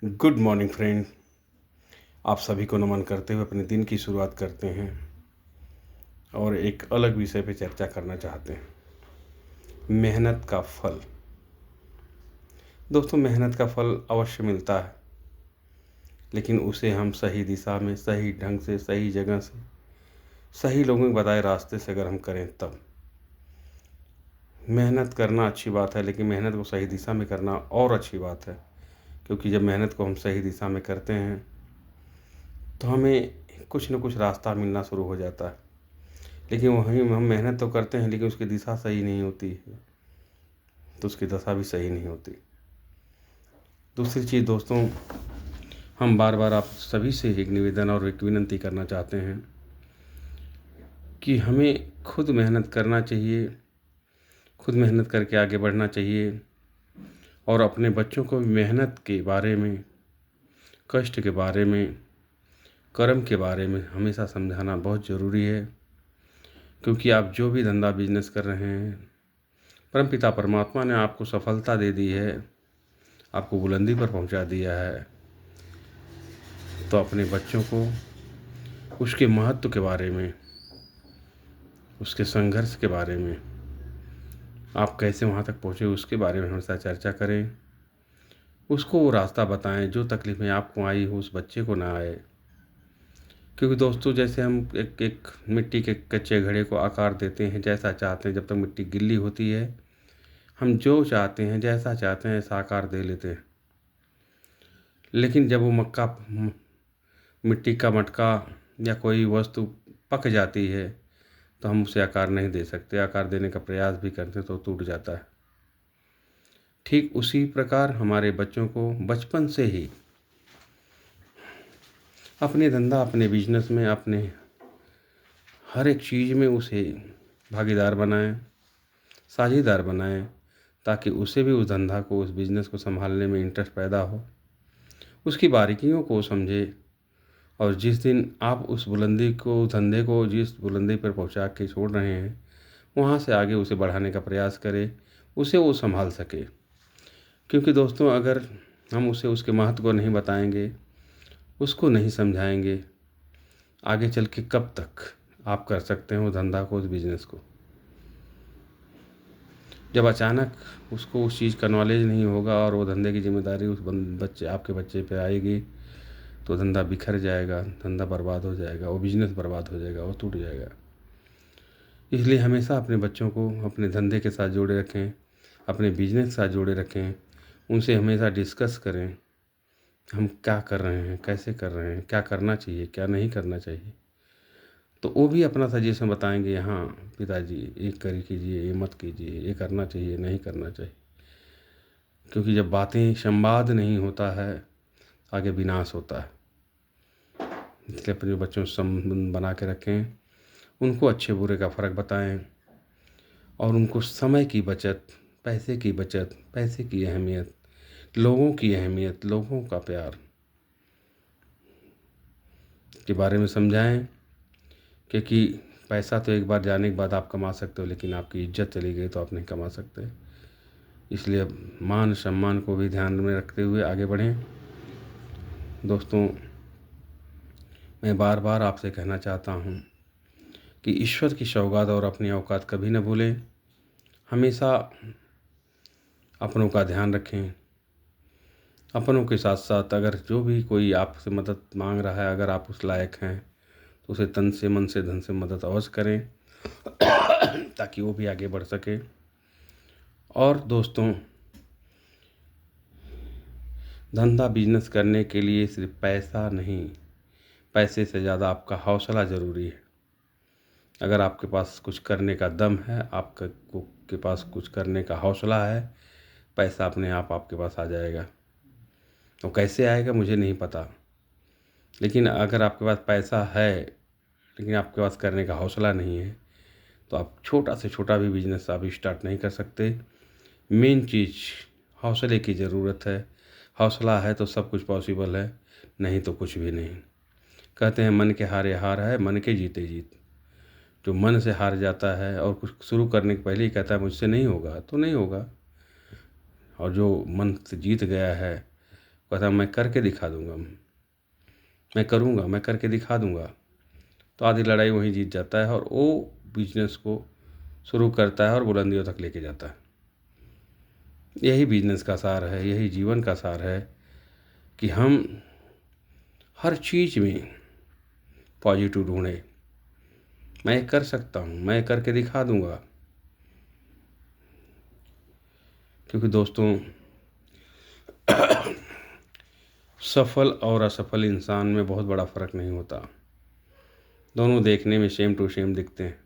Good morning friend. आप सभी को नमन करते हुए अपने दिन की शुरुआत करते हैं और एक अलग विषय पे चर्चा करना चाहते हैं, मेहनत का फल। दोस्तों, मेहनत का फल अवश्य मिलता है, लेकिन उसे हम सही दिशा में, सही ढंग से, सही जगह से, सही लोगों के बताए रास्ते से अगर हम करें तब। मेहनत करना अच्छी बात है, लेकिन मेहनत को सही दिशा में करना और अच्छी बात है, क्योंकि जब मेहनत को हम सही दिशा में करते हैं तो हमें कुछ न कुछ रास्ता मिलना शुरू हो जाता है। लेकिन वहीं हम मेहनत तो करते हैं, लेकिन उसकी दिशा सही नहीं होती है तो उसकी दशा भी सही नहीं होती। दूसरी चीज़ दोस्तों, हम बार बार आप सभी से एक निवेदन और एक विनती करना चाहते हैं कि हमें खुद मेहनत करना चाहिए, खुद मेहनत करके आगे बढ़ना चाहिए और अपने बच्चों को भी मेहनत के बारे में, कष्ट के बारे में, कर्म के बारे में हमेशा समझाना बहुत ज़रूरी है। क्योंकि आप जो भी धंधा बिजनेस कर रहे हैं, परमपिता परमात्मा ने आपको सफलता दे दी है, आपको बुलंदी पर पहुंचा दिया है, तो अपने बच्चों को उसके महत्व के बारे में, उसके संघर्ष के बारे में, आप कैसे वहाँ तक पहुँचे उसके बारे में हमेशा चर्चा करें। उसको वो रास्ता बताएं जो तकलीफ़ें आपको आई हो उस बच्चे को ना आए। क्योंकि दोस्तों, जैसे हम एक एक मिट्टी के कच्चे घड़े को आकार देते हैं जैसा चाहते हैं, जब तक मिट्टी गिल्ली होती है हम जो चाहते हैं, जैसा चाहते हैं ऐसा आकार दे लेते हैं। लेकिन जब वो मिट्टी का मटका या कोई वस्तु पक जाती है तो हम उसे आकार नहीं दे सकते, आकार देने का प्रयास भी करते तो टूट जाता है। ठीक उसी प्रकार हमारे बच्चों को बचपन से ही अपने धंधा, अपने बिजनेस में, अपने हर एक चीज़ में उसे भागीदार बनाएं, साझेदार बनाएं, ताकि उसे भी उस धंधा को, उस बिज़नेस को संभालने में इंटरेस्ट पैदा हो, उसकी बारीकियों को समझे। और जिस दिन आप उस बुलंदी को, उस धंधे को जिस बुलंदी पर पहुंचा के छोड़ रहे हैं, वहां से आगे उसे बढ़ाने का प्रयास करें, उसे वो संभाल सके। क्योंकि दोस्तों, अगर हम उसे उसके महत्व को नहीं बताएंगे, उसको नहीं समझाएंगे, आगे चल के कब तक आप कर सकते हैं वो धंधा को, उस बिज़नेस को। जब अचानक उसको उस चीज़ का नॉलेज नहीं होगा और वो धंधे की जिम्मेदारी उस बच्चे, आपके बच्चे पे आएगी, तो धंधा बिखर जाएगा, धंधा बर्बाद हो जाएगा, वो बिज़नेस बर्बाद हो जाएगा, वो टूट जाएगा। इसलिए हमेशा अपने बच्चों को अपने धंधे के साथ जोड़े रखें, अपने बिजनेस के साथ जोड़े रखें, उनसे हमेशा डिस्कस करें हम क्या कर रहे हैं, कैसे कर रहे हैं, क्या करना चाहिए, क्या नहीं करना चाहिए। तो वो भी अपना सजेशन बताएंगे, हाँ पिताजी ये कर कीजिए, ये मत कीजिए, ये करना चाहिए, नहीं करना चाहिए। क्योंकि जब बातें संवाद नहीं होता है, आगे विनाश होता है। इसलिए अपने बच्चों से संबंध बना के रखें, उनको अच्छे बुरे का फ़र्क बताएं और उनको समय की बचत, पैसे की बचत, पैसे की अहमियत, लोगों की अहमियत, लोगों का प्यार के बारे में समझाएं। क्योंकि पैसा तो एक बार जाने के बाद आप कमा सकते हो, लेकिन आपकी इज्जत चली गई तो आप नहीं कमा सकते। इसलिए मान सम्मान को भी ध्यान में रखते हुए आगे बढ़ें। दोस्तों, मैं बार बार आपसे कहना चाहता हूँ कि ईश्वर की सौगात और अपनी औकात कभी न भूलें। हमेशा अपनों का ध्यान रखें। अपनों के साथ साथ अगर जो भी कोई आपसे मदद मांग रहा है, अगर आप उस लायक हैं तो उसे तन से, मन से, धन से मदद अवश्य करें ताकि वो भी आगे बढ़ सके। और दोस्तों, धंधा बिजनेस करने के लिए सिर्फ पैसा नहीं, पैसे से ज़्यादा आपका हौसला ज़रूरी है। अगर आपके पास कुछ करने का दम है, आपके पास कुछ करने का हौसला है, पैसा अपने आप आपके पास आ जाएगा। तो कैसे आएगा मुझे नहीं पता, लेकिन अगर आपके पास पैसा है लेकिन आपके पास करने का हौसला नहीं है, तो आप छोटा से छोटा भी बिजनेस आप स्टार्ट नहीं कर सकते। मेन चीज़ हौसले की ज़रूरत है। हौसला है तो सब कुछ पॉसिबल है, नहीं तो कुछ भी नहीं। कहते हैं मन के हारे हार है, मन के जीते जीत। जो मन से हार जाता है और कुछ शुरू करने के पहले ही कहता है मुझसे नहीं होगा, तो नहीं होगा। और जो मन से जीत गया है, कहता है मैं करके दिखा दूंगा, मैं करूंगा, मैं करके दिखा दूंगा। तो आधी लड़ाई वहीं जीत जाता है और वो बिजनेस को शुरू करता है और बुलंदियों तक लेके जाता है। यही बिजनेस का सार है, यही जीवन का सार है कि हम हर चीज़ में पॉजिटिव ढूंढें। मैं ये कर सकता हूँ, मैं करके दिखा दूंगा। क्योंकि दोस्तों, सफल और असफल इंसान में बहुत बड़ा फ़र्क नहीं होता, दोनों देखने में सेम टू सेम दिखते हैं।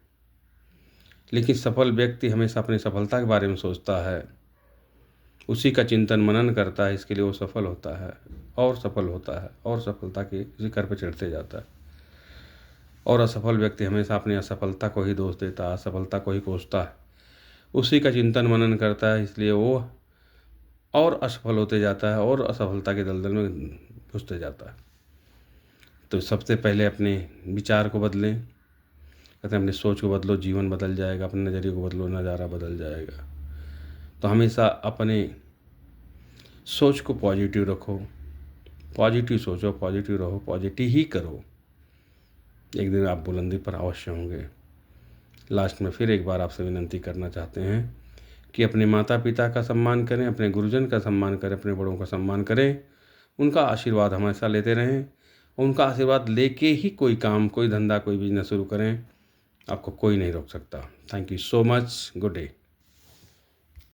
लेकिन सफल व्यक्ति हमेशा अपनी सफलता के बारे में सोचता है, उसी का चिंतन मनन करता है, इसके लिए वो सफल होता है और सफल होता है और सफलता के शिखर पर चढ़ते जाता है। और असफल व्यक्ति हमेशा अपनी असफलता को ही दोष देता है, असफलता को ही कोसता है, उसी का चिंतन मनन करता है, इसलिए वो और असफल होते जाता है और असफलता के दलदल में घुसते जाता है। तो सबसे पहले अपने विचार को बदलें, कहते हैं अपनी सोच को बदलो, जीवन बदल जाएगा, अपने नज़रिए को बदलो, नज़ारा बदल जाएगा। तो हमेशा अपने सोच को पॉजिटिव रखो, पॉजिटिव सोचो, पॉजिटिव रहो, पॉजिटिव ही करो। एक दिन आप बुलंदी पर अवश्य होंगे। लास्ट में फिर एक बार आपसे विनती करना चाहते हैं कि अपने माता पिता का सम्मान करें, अपने गुरुजन का सम्मान करें, अपने बड़ों का सम्मान करें, उनका आशीर्वाद हमेशा लेते रहें। उनका आशीर्वाद लेके ही कोई काम, कोई धंधा, कोई बिजनेस शुरू करें, आपको कोई नहीं रोक सकता। Thank you so much. Good day.